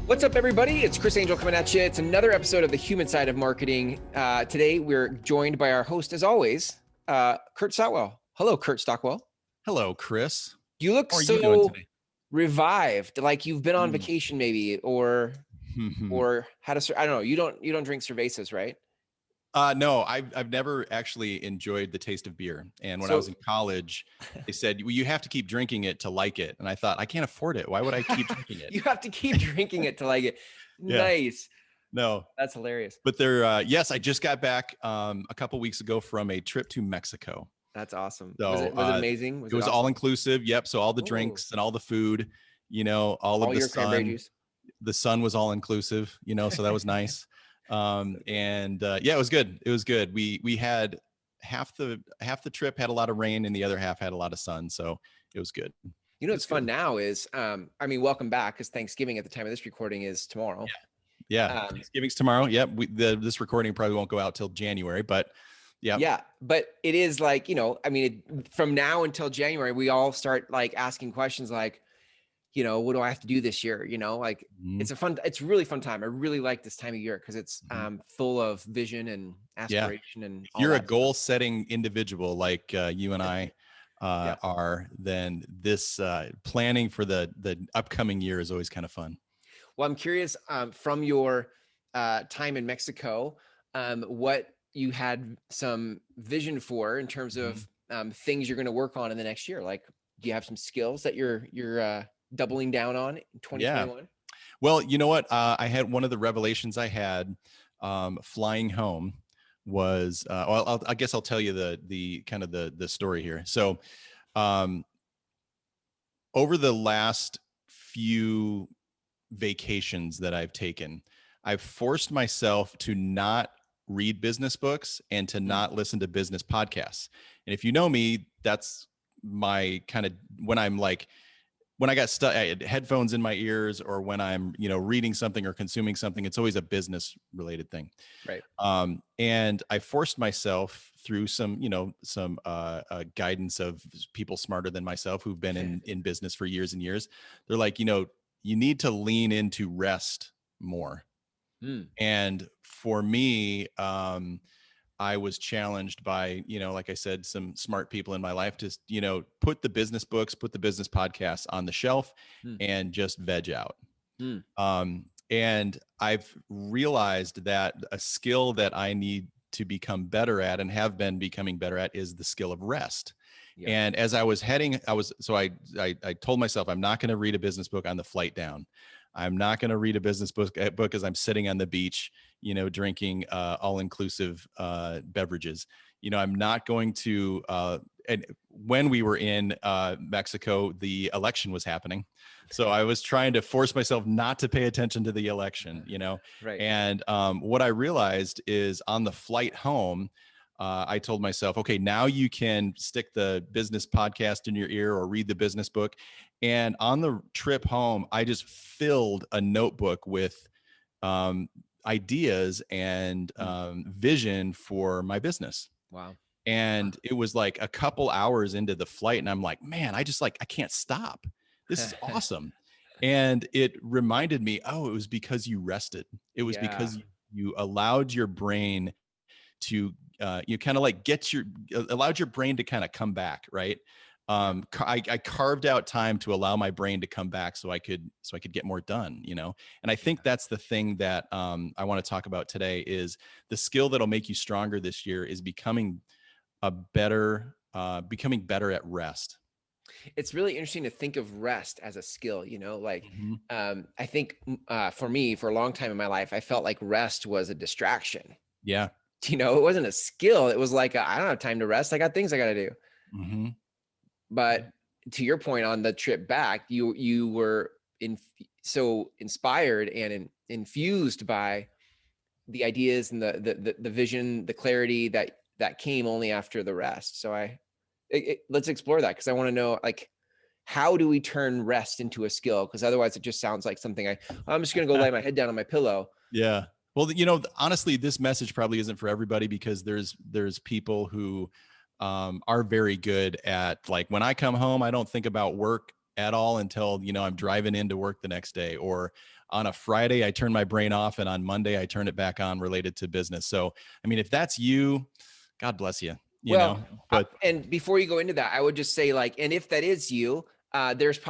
What's up, everybody? It's Chris Angel coming at you. It's another episode of the Human Side of Marketing. Today, we're joined by our host, as always, Kurt Stockwell. Hello, Kurt Stockwell. Hello, Chris. You look How are you doing today? Revived, like you've been on vacation, maybe, or had a. I don't know. You don't drink cervezas, right? No, I've never actually enjoyed the taste of beer. And when I was in college, they said, well, you have to keep drinking it to like it. And I thought, I can't afford it. Why would I keep drinking it? You have to keep drinking it to like it. Yeah. Nice. No, that's hilarious. But yes, I just got back a couple weeks ago from a trip to Mexico. That's awesome. So, was it amazing? It was awesome? All inclusive. Yep. So all the drinks and all the food, all of the sun. The sun was all inclusive, so that was nice. It was good. It was good. We had half the trip had a lot of rain and the other half had a lot of sun. So it was good. What's fun now is, welcome back, because Thanksgiving at the time of this recording is tomorrow. Yeah. Thanksgiving's tomorrow. Yep. This recording probably won't go out till January, but yeah. Yeah. But it is like, from now until January, we all start like asking questions like, what do I have to do this year? It's a really fun time. I really like this time of year because it's full of vision and aspiration. And if you're a goal setting individual like you and I are, then this planning for the upcoming year is always kind of fun. Well, I'm curious from your time in Mexico, what you had some vision for in terms of things you're going to work on in the next year. Like, do you have some skills that you're doubling down on in 2021? Yeah. Well, you know what? I had one of the revelations I had flying home was, I guess I'll tell you the kind of the story here. So over the last few vacations that I've taken, I've forced myself to not read business books and to not listen to business podcasts. And if you know me, that's my kind of, when I got stuck, I had headphones in my ears, or when I'm, reading something or consuming something, it's always a business related thing. Right. And I forced myself through some guidance of people smarter than myself who've been in business for years and years. They're like, you need to lean into rest more. And for me, I was challenged by, like I said, some smart people in my life to, put the business books, put the business podcasts on the shelf and just veg out. And I've realized that a skill that I need to become better at and have been becoming better at is the skill of rest. Yeah. And as I was heading, I told myself, I'm not going to read a business book on the flight down. I'm not going to read a business book as I'm sitting on the beach, drinking all-inclusive beverages. I'm not going to. And when we were in Mexico, the election was happening, so I was trying to force myself not to pay attention to the election. Right. And what I realized is on the flight home, I told myself, okay, now you can stick the business podcast in your ear or read the business book. And on the trip home, I just filled a notebook with ideas and vision for my business. Wow. And it was like a couple hours into the flight, and I'm like, man, I can't stop. This is awesome. And it reminded me, it was because you rested. It was because you allowed your brain to you kind of like allowed your brain to kind of come back, right? I carved out time to allow my brain to come back so I could get more done, and I think that's the thing that I want to talk about today is the skill that'll make you stronger this year is becoming better at rest. It's really interesting to think of rest as a skill, I think for me, for a long time in my life, I felt like rest was a distraction. Yeah. It wasn't a skill. It was like, I don't have time to rest. I got things I got to do. Mm-hmm. But to your point on the trip back, you were so inspired and infused by the ideas and the vision, the clarity that came only after the rest. So let's explore that, because I want to know, like, how do we turn rest into a skill? Because otherwise it just sounds like something I'm just going to go lay my head down on my pillow. Yeah. Well, you know, honestly, this message probably isn't for everybody, because there's people who are very good at, like, when I come home, I don't think about work at all until, you know, I'm driving into work the next day, or on a Friday, I turn my brain off, and on Monday, I turn it back on related to business. So, I mean, if that's you, God bless you, you Well, know, but and before you go into that, I would just say, like, and if that is you, there's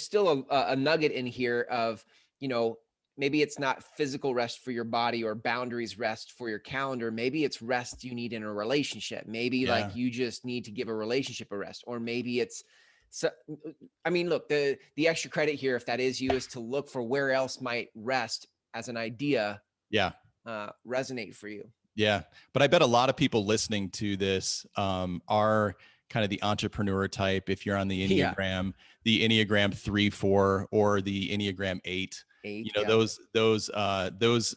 still a nugget in here of, you know, maybe it's not physical rest for your body or boundaries rest for your calendar. Maybe it's rest you need in a relationship. Maybe yeah, like you just need to give a relationship a rest, or maybe it's so. I mean, look, the extra credit here, if that is you, is to look for where else might rest as an idea yeah. resonate for you. Yeah. But I bet a lot of people listening to this are kind of the entrepreneur type. If you're on Yeah, the Enneagram 3, 4, or the Enneagram 8, you eight. know, Yeah. those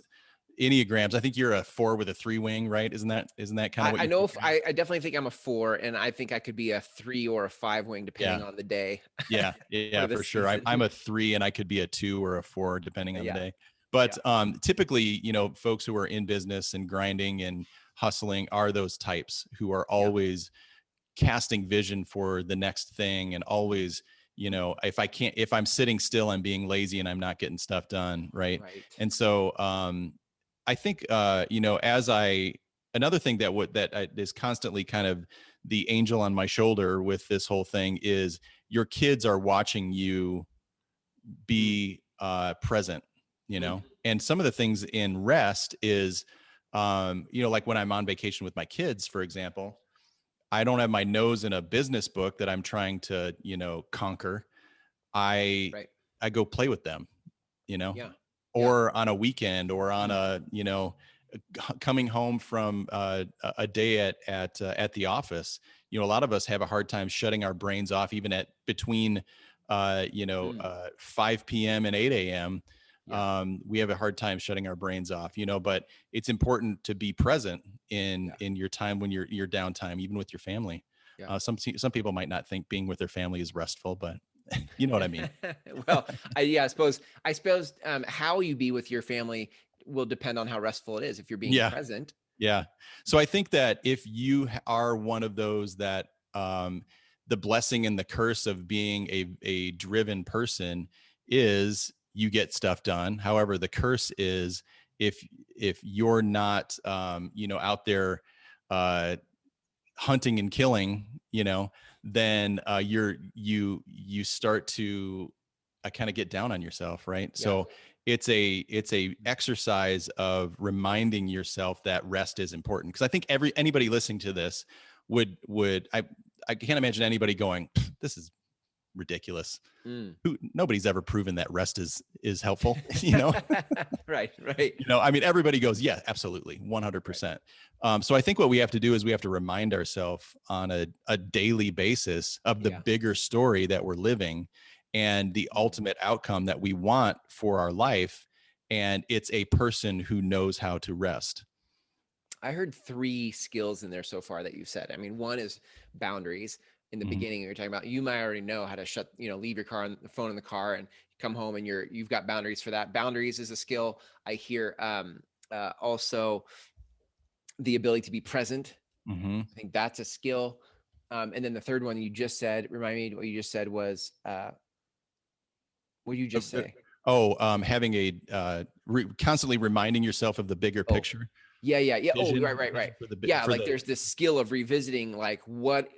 Enneagrams, I think you're a 4 with a 3 wing, right? Isn't that kind of what I you know think if you are? I definitely think I'm a 4, and I think I could be a 3 or a 5 wing depending Yeah. on the day Yeah, yeah, or the for sure. I'm season. a 3, and I could be a 2 or a 4 depending on the Yeah, day. But yeah, typically, you know, folks who are in business and grinding and hustling are those types who are yeah, always casting vision for the next thing, and always, you know, if I'm sitting still, I'm being lazy and I'm not getting stuff done, right? right. And so I think you know, another thing that is constantly kind of the angel on my shoulder with this whole thing is your kids are watching you Mm, be present, you mm, know. And some of the things in rest is you know, like when I'm on vacation with my kids, for example, I don't have my nose in a business book that I'm trying to, you know, conquer. I right. I go play with them, you know, Yeah, yeah, or on a weekend, or on a, you know, coming home from a day at the office. You know, a lot of us have a hard time shutting our brains off, even at between you know, mm, 5 p.m. and 8 a.m. yeah, We have a hard time shutting our brains off, you know, but it's important to be present yeah, in your time, when you're downtime, even with your family. yeah. Some people might not think being with their family is restful, but you know what I mean. Well, I suppose how you be with your family will depend on how restful it is. If you're being Yeah. present, Yeah. So I think that if you are one of those that the blessing and the curse of being a driven person is you get stuff done. However, the curse is if you're not you know, out there uh hunting and killing, you know, then you start to kind of get down on yourself, right? yeah, So it's a exercise of reminding yourself that rest is important, because I think anybody listening to this would I can't imagine anybody going, this is ridiculous. mm. Nobody's ever proven that rest is helpful, you know. Right, right, You know, I mean, everybody goes, yeah, absolutely, right. 100%. So I think what we have to do is we have to remind ourselves on a daily basis of the Yeah. bigger story that we're living, and the Mm. ultimate outcome that we want for our life. And it's a person who knows how to rest. I heard 3 skills in there so far that you said. I mean, one is boundaries. In the Mhm. beginning, you're talking about you might already know how to leave your car on the phone in the car and come home and you've got boundaries for that. Boundaries is a skill. I hear also the ability to be present. Mhm. I think that's a skill. And then the third one you just said, remind me what you just said was what did you Uh, just uh, say? Having constantly reminding yourself of the bigger Oh, picture yeah, yeah, yeah. Oh, right, the right, right. vision for Yeah, for like the there's this skill of revisiting, like what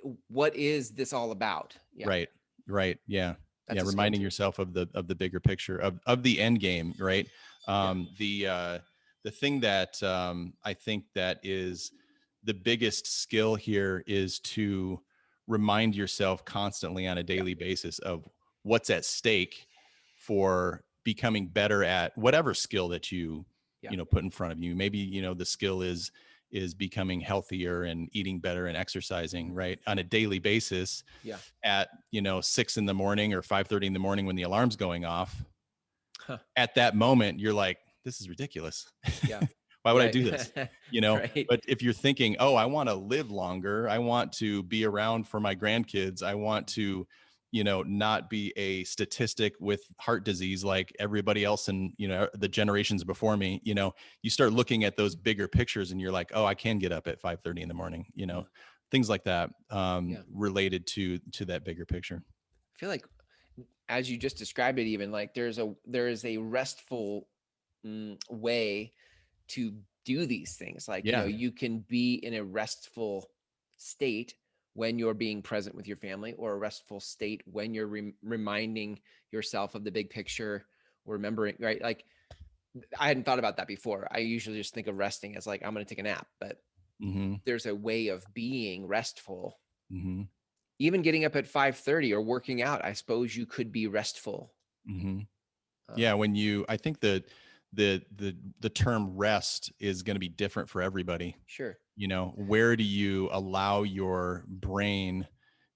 is this all about? Yeah, right, right, yeah, yeah. that's a skill Reminding too. yourself of the bigger picture of the end game, right? Yeah, The thing that I think that is the biggest skill here is to remind yourself constantly on a yeah, daily basis of what's at stake for becoming better at whatever skill that yeah, you know, put in front of you. Maybe, you know, the skill is becoming healthier and eating better and exercising, mhm, right, on a daily basis yeah. at, you know, 6 in the morning or 5:30 in the morning when the alarm's going off. Huh, At that moment you're like, this is ridiculous. yeah, Why would I yeah, do this, you know? right. But if you're thinking, oh, I want to live longer, I want to be around for my grandkids, I want to, not be a statistic with heart disease like everybody else and, the generations before me. You start looking at those bigger pictures and you're like, oh, I can get up at 5:30 in the morning, Mm, things like that, yeah. related to that bigger picture. I feel like as you just described it, even like there is a restful way to do these things. Like, Yeah. you can be in a restful state when you're being present with your family, or a restful state when you're reminding yourself of the big picture, or remembering, right? Like, I hadn't thought about that before. I usually just think of resting as like, I'm going to take a nap, but Mm-hmm. there's a way of being restful. Mm-hmm. Even getting up at 5:30 or working out, I suppose you could be restful. Mm-hmm. Yeah. Um, I think the term rest is going to be different for everybody. sure. Where do you allow your brain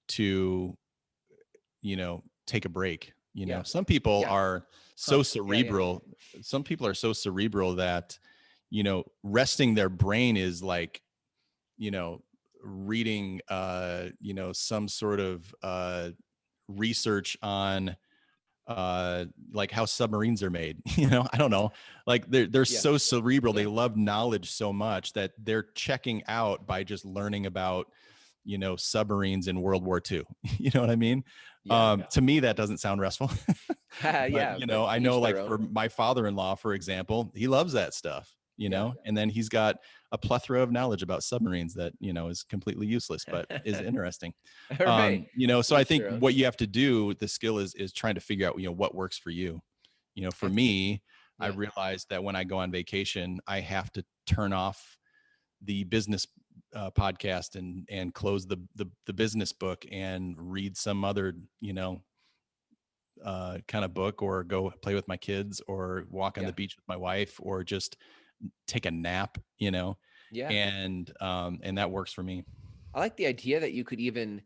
to, take a break? Yeah. Some people Yeah. are Huh. so Yeah. Yeah. cerebral. Some people are so cerebral that, resting their brain is like, you know, reading, some sort of, research on, like how submarines are made. I don't know. Like they're Yeah. so cerebral. They Yeah. love knowledge so much that they're checking out by just learning about, submarines in World War II. You know what I mean? Yeah. To me, that doesn't sound restful. But Yeah. But I know, each like their for own. my father-in-law, for example, he loves that stuff. Yeah. And then he's got a plethora of knowledge about submarines that, is completely useless, but is interesting. All right. So I Each think their own. what you have to do, the skill is trying to figure out, what works for you. For I, me, I yeah. realized that when I go on vacation, I have to turn off the business, podcast and close the business book and read some other, kind of book, or go play with my kids, or walk on Yeah. the beach with my wife, or just take a nap, Yeah. and that works for me. I like the idea that you could even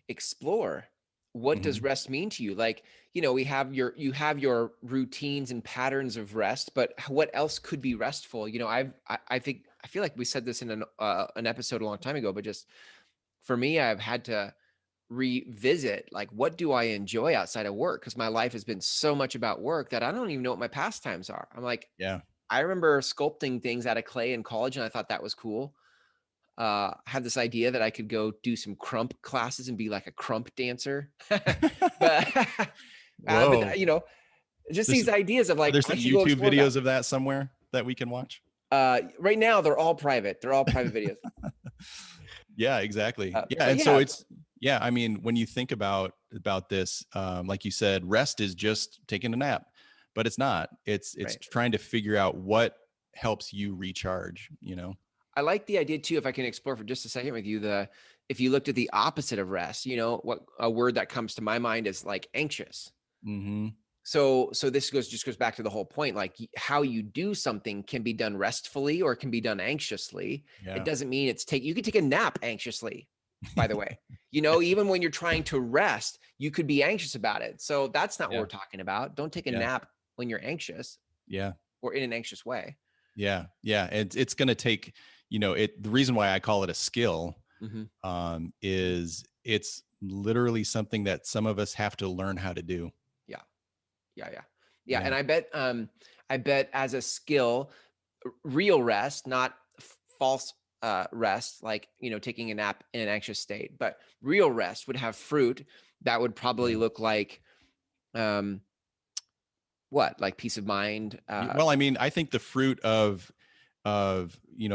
explore, what does Hmm. rest mean to you? Like, you have your routines and patterns of rest, but what else could be restful? I feel like we said this in an episode a long time ago, but just for me, I've had to revisit, like, what do I enjoy outside of work? Because my life has been so much about work that I don't even know what my pastimes are. I'm like, Yeah. I remember sculpting things out of clay in college, and I thought that was cool. Had this idea that I could go do some crump classes and be like a crump dancer. but Whoa. just There's these some, ideas of are like, there I some should go YouTube explore that. videos of that somewhere that we can watch? Right now they're all private. They're all private videos. Yeah, exactly. Yeah. But And so yeah, yeah, I mean, when you think about this, like you said, rest is just taking a nap, but it's not. It's right. trying to figure out what helps you recharge. I like the idea too. If I can explore for just a second with you, if you looked at the opposite of rest, what a word that comes to my mind is like anxious. Mm-hmm. So this goes back to the whole point. Like, how you do something can be done restfully or it can be done anxiously. It Yeah. doesn't mean you can take a nap anxiously, by the way. Even when you're trying to rest, you could be anxious about it. So that's not what Yeah. we're talking about. Don't take a Yeah. nap when you're anxious Yeah. or in an anxious way. Yeah. Yeah. It's going to take, the reason why I call it a skill, Mm-hmm. is it's literally something that some of us have to learn how to do. Yeah. Yeah. Yeah. Yeah. And Yeah. I bet as a skill, real rest, not false rest, like, taking a nap in an anxious state, but real rest would have fruit that would probably Yeah. look like, um, what, like peace of mind. Well, I mean, I think the fruit of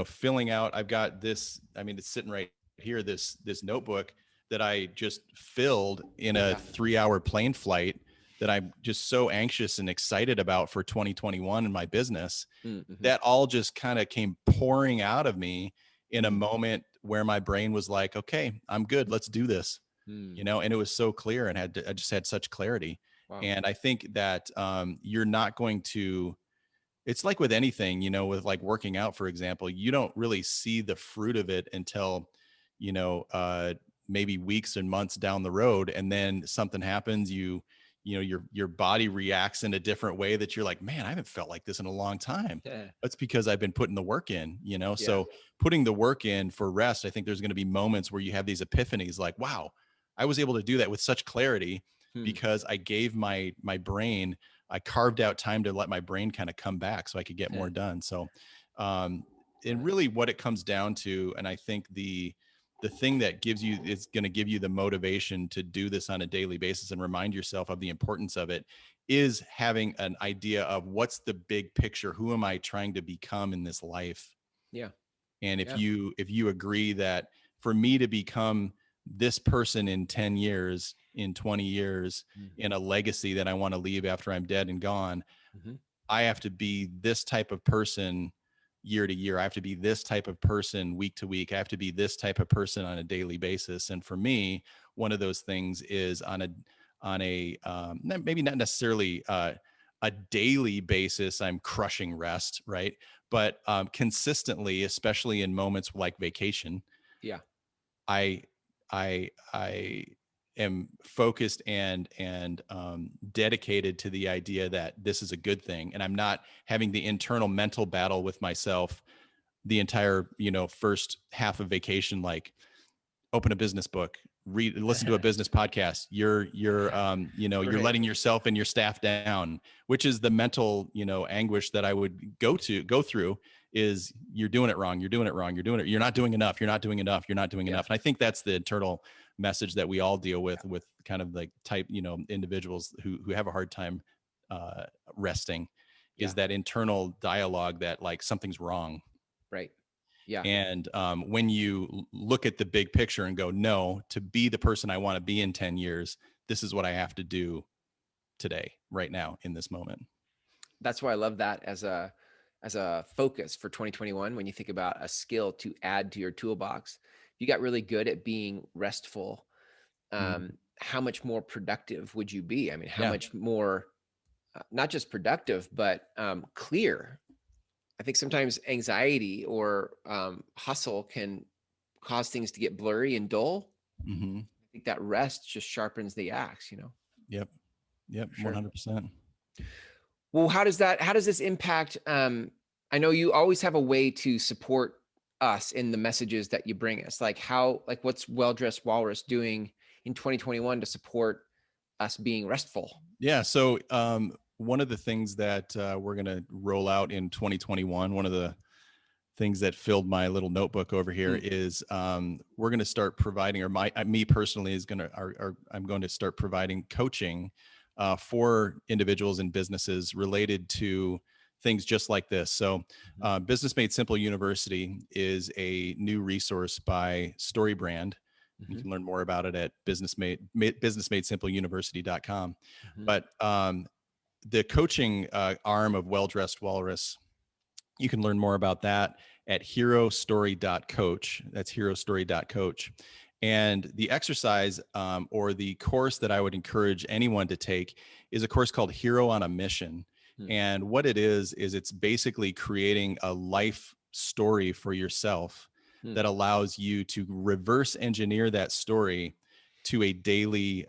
filling out, I've got this, I mean, it's sitting right here, this notebook that I just filled in a Yeah. 3-hour plane flight that I'm just so anxious and excited about for 2021 in my business. Mm-hmm. That all just kind of came pouring out of me in a Mm. moment where my brain was like, okay, I'm good, let's do this. Mm. And it was so clear, and I just had such clarity. Wow. And I think that, you're not going to, it's like with anything, with like working out, for example, you don't really see the fruit of it until, maybe weeks and months down the road. And then something happens, your body reacts in a different way that you're like, man, I haven't felt like this in a long time. Yeah. That's because I've been putting the work in, Yeah. so putting the work in for rest, I think there's going to be moments where you have these epiphanies like, wow, I was able to do that with such clarity. Hmm. because I gave my brain, I carved out time to let my brain kind of come back so I could get more done. So, um, and really what it comes down to, and I think the thing that gives you, is going to give you the motivation to do this on a daily basis and remind yourself of the importance of it, is having an idea of what's the big picture. Who am I trying to become in this life? Yeah. And Yeah. if you agree that for me to become this person in 10 years, in 20 years, Mhm. in a legacy that I want to leave after I'm dead and gone, Mhm. I have to be this type of person year to year. I have to be this type of person week to week. I have to be this type of person on a daily basis. And for me, one of those things is maybe not necessarily a daily basis, I'm crushing rest, right? But consistently, especially in moments like vacation, Yeah. I I am focused and dedicated to the idea that this is a good thing, and I'm not having the internal mental battle with myself the entire first half of vacation, like open a business book, read, listen to a business podcast. You're Right. letting yourself and your staff down, which is the mental, anguish that I would go through, is you're doing it wrong. You're doing it wrong. You're not doing enough. You're not doing enough. You're not doing Yeah. enough. And I think that's the internal message that we all deal with kind of like type, individuals who have a hard time uh, resting, Yeah. is that internal dialogue that like something's wrong. Right. Yeah. And when you look at the big picture and go, no, to be the person I want to be in 10 years, this is what I have to do today, right now, in this moment. That's why I love that as a focus for 2021. When you think about a skill to add to your toolbox, if you got really good at being restful, Mhm. how much more productive would you be? I mean, how Yeah. much more, not just productive, but clear. I think sometimes anxiety or hustle can cause things to get blurry and dull. Hmm. I think that rest just sharpens the axe, Yep. Yep. for sure. 100%. Well, how does this impact? I know you always have a way to support us in the messages that you bring us. Like what's Well Dressed Walrus doing in 2021 to support us being restful? Yeah. So one of the things that we're going to roll out in 2021, one of the things that filled my little notebook over here, Mm, is we're going to start providing, or me personally is going to, I'm going to start providing coaching for individuals and businesses related to things just like this. So mhm, Business Made Simple University is a new resource by StoryBrand. You mhm, can learn more about it at businessmadesimpleuniversity.com. mhm, But the coaching arm of Well Dressed Walrus, you can learn more about that at HeroStory.Coach. That's HeroStory.Coach. And the exercise or the course that I would encourage anyone to take is a course called Hero on a Mission. mm, And what it is it's basically creating a life story for yourself mm, that allows you to reverse engineer that story to a daily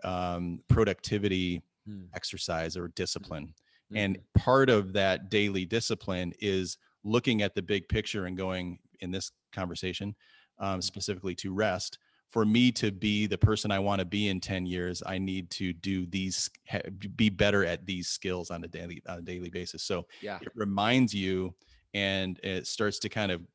productivity mm, exercise or mm, discipline. And mhm, part of that daily discipline is looking at the big picture and going, in this conversation, mm. specifically to rest. For me to be the person I want to be in 10 years, I need to do be better at these skills on a daily basis. So Yeah. it reminds you, and it starts to kind of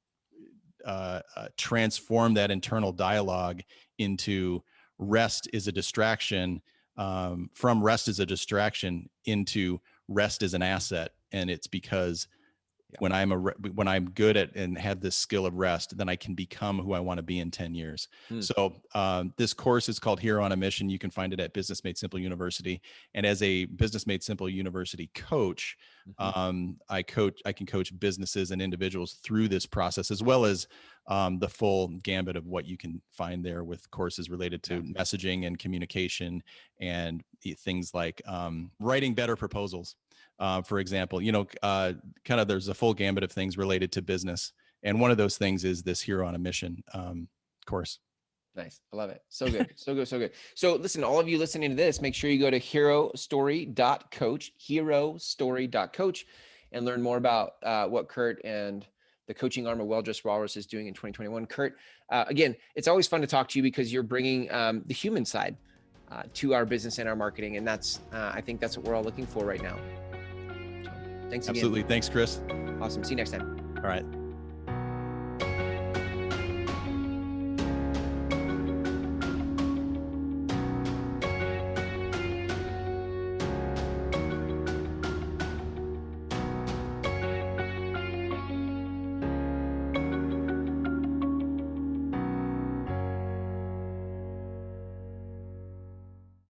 transform that internal dialogue into rest is a distraction, from rest is a distraction into rest is an asset. And it's because Yeah. when I'm good at and have this skill of rest, then I can become who I want to be in 10 years. Mm, So this course is called Hero on a Mission. You can find it at Business Made Simple University. And as a Business Made Simple University coach, mhm, I can coach businesses and individuals through this process, as well as the full gambit of what you can find there, with courses related yeah. to messaging and communication, and things like writing better proposals. For example, kind of there's a full gambit of things related to business. And one of those things is this Hero on a Mission course. Nice. I love it. So good. So good. So good. So listen, all of you listening to this, make sure you go to HeroStory.Coach, HeroStory.Coach, and learn more about what Kurt and the coaching arm of Well Dressed Walrus is doing in 2021. Kurt, again, it's always fun to talk to you because you're bringing the human side to our business and our marketing. And that's, I think that's what we're all looking for right now. So thanks again. Absolutely. Thanks, Chris. Awesome. See you next time. All right.